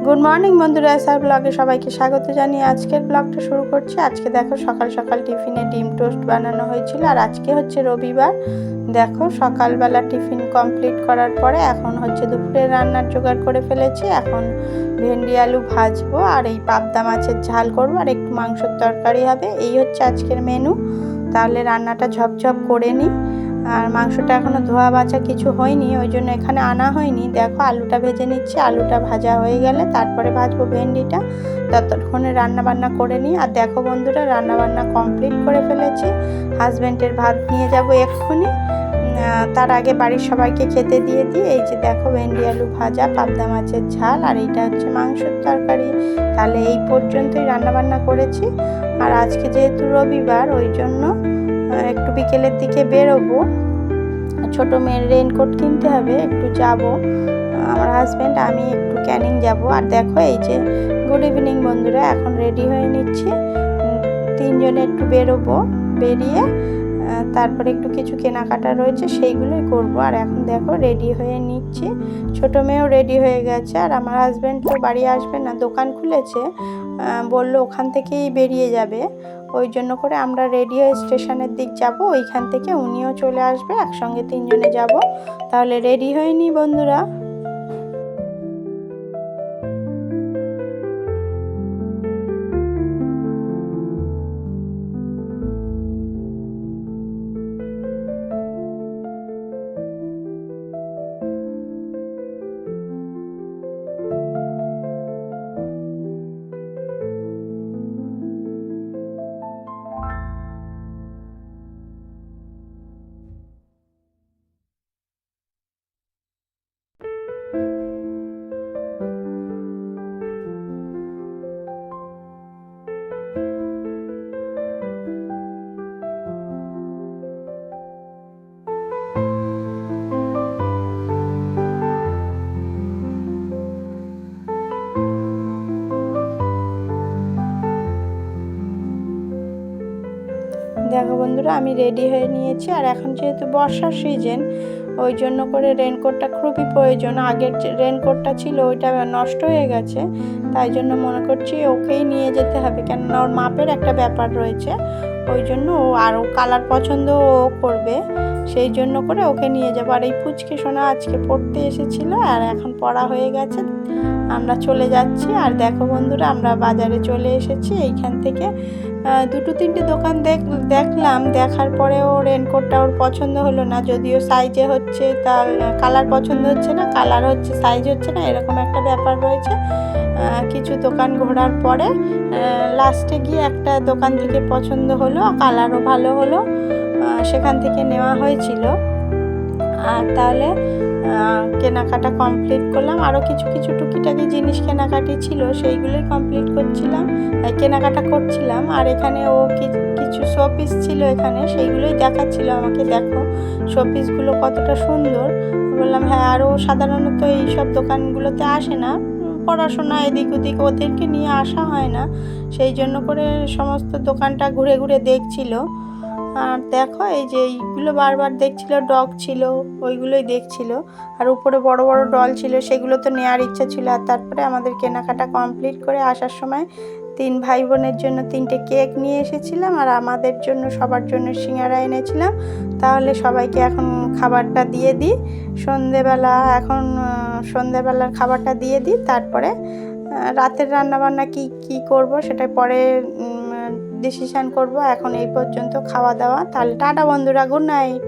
Good morning বন্ধুরা, SR ব্লগে সবাইকে স্বাগত জানিয়ে আজকের ব্লগটা শুরু করছি। আজকে দেখো সকাল সকাল টিফিনে ডিম টোস্ট বানানো হয়েছিল, আর আজকে হচ্ছে রবিবার। দেখো সকালবেলা টিফিন কমপ্লিট করার পরে এখন হচ্ছে দুপুরে রান্নার জোগাড় করে ফেলেছি। এখন ভেন্ডি আলু ভাজবো, আর এই পাবদা মাছের ঝাল করবো, আর একটু মাংসের তরকারি হবে। এই হচ্ছে আজকের মেনু। তাহলে রান্নাটা ঝপঝপ করে নিই। আর মাংসটা এখনও ধোয়া বাছা কিছু হয়নি, ওই জন্য এখানে আনা হয়নি। দেখো আলুটা ভেজে নিচ্ছি, আলুটা ভাজা হয়ে গেলে তারপরে ভাজবো ভেন্ডিটা। ততক্ষণে রান্নাবান্না করে নিই। আর দেখো বন্ধুরা, রান্নাবান্না কমপ্লিট করে ফেলেছি। হাজব্যান্ডের ভাত নিয়ে যাব এক্ষুনি, তার আগে বাড়ির সবাইকে খেতে দিয়ে দিই। এই যে দেখো ভেন্ডি আলু ভাজা, পাবদা মাছের ঝাল, আর এইটা হচ্ছে মাংসের তরকারি। তাহলে এই পর্যন্তই রান্নাবান্না করেছি। আর আজকে যেহেতু রবিবার, ওই জন্য একটু বিকেলের দিকে বেরোবো। ছোট মেয়ের রেনকোট কিনতে হবে, একটু যাব। আমার হাজব্যান্ড আমি একটু ক্যানিং যাব। আর দেখো এই যে গুড ইভিনিং বন্ধুরা, এখন রেডি হয়ে নিচ্ছি। তিনজনে একটু বেরোবো, বেরিয়ে তারপরে একটু কিছু কেনাকাটা রয়েছে সেইগুলোই করব। আর এখন দেখো রেডি হয়ে নিচ্ছি। ছোট মেয়েও রেডি হয়ে গেছে। আর আমার হাজব্যান্ড তো বাড়ি আসবে না, দোকান খুলেছে, বললো ওখান থেকেই বেরিয়ে যাবে। ওই জন্য করে আমরা রেডি হয়ে স্টেশনের দিক যাব। ওইখান থেকে উনিও চলে আসবে, একসঙ্গে তিনজনে যাব। তাহলে রেডি হয়ে নিই বন্ধুরা। দেখো বন্ধুরা, আমি রেডি হয়ে নিয়েছি। আর এখন যেহেতু বর্ষার সিজন, ওই জন্য করে রেনকোটটা খুবই প্রয়োজন। আগের যে রেনকোটটা ছিল ওইটা নষ্ট হয়ে গেছে, তাই জন্য মনে করছি ওকেই নিয়ে যেতে হবে, কেননা ওর মাপের একটা ব্যাপার রয়েছে। ওই জন্য ও আরও কালার পছন্দ ও করবে, সেই জন্য করে ওকে নিয়ে যাবো। আর এই পুচকে সোনা আজকে পড়তে এসেছিল, আর এখন পড়া হয়ে গেছে, আমরা চলে যাচ্ছি। আর দেখো বন্ধুরা, আমরা বাজারে চলে এসেছি। এইখান থেকে দুটো তিনটে দোকান দেখলাম, দেখার পরেও রেনকোটটা ওর পছন্দ হলো না। যদিও সাইজে হচ্ছে, তার কালার পছন্দ হচ্ছে না, কালার হচ্ছে সাইজ হচ্ছে না, এরকম একটা ব্যাপার রয়েছে। কিছু দোকান ঘোরার পরে লাস্টে গিয়ে একটা দোকান থেকে পছন্দ হলো, কালারও ভালো হলো, সেখান থেকে নেওয়া হয়েছিল। আর তাহলে কেনাকাটা কমপ্লিট করলাম। আরও কিছু কিছু টুকিটাকি জিনিস কেনাকাটি ছিল, সেইগুলোই কমপ্লিট করছিলাম, কেনাকাটা করছিলাম। আর এখানে ও কিছু শোপিস ছিল এখানে, সেইগুলোই দেখাচ্ছিল আমাকে। দেখো শোপিসগুলো কতটা সুন্দর। বললাম হ্যাঁ, আরও সাধারণত এইসব দোকানগুলোতে আসে না, পড়াশোনা এদিক ওদিক ওদেরকে নিয়ে আসা হয় না, সেই জন্য করে সমস্ত দোকানটা ঘুরে ঘুরে দেখছিল। আর দেখো এই যে এইগুলো বারবার দেখছিল, ডগ ছিল ওইগুলোই দেখছিল। আর উপরে বড় বড় ডল ছিল, সেগুলো তো নেওয়ার ইচ্ছা ছিল। আর তারপরে আমাদের কেনাকাটা কমপ্লিট করে আসার সময় তিন ভাই বোনের জন্য তিনটে কেক নিয়ে এসেছিলাম, আর আমাদের জন্য সবার জন্য সিঙ্গারা এনেছিলাম। তাহলে সবাইকে এখন খাবারটা দিয়ে দিই সন্ধেবেলা। এখন সন্ধেবেলার খাবারটা দিয়ে দিই, তারপরে রাতের রান্নাবান্না কি করব সেটা পরে ডিসিশান করব। এখন এই পর্যন্ত খাওয়া দাওয়া। তাহলে টাটা বন্ধুরা, গুড নাইট।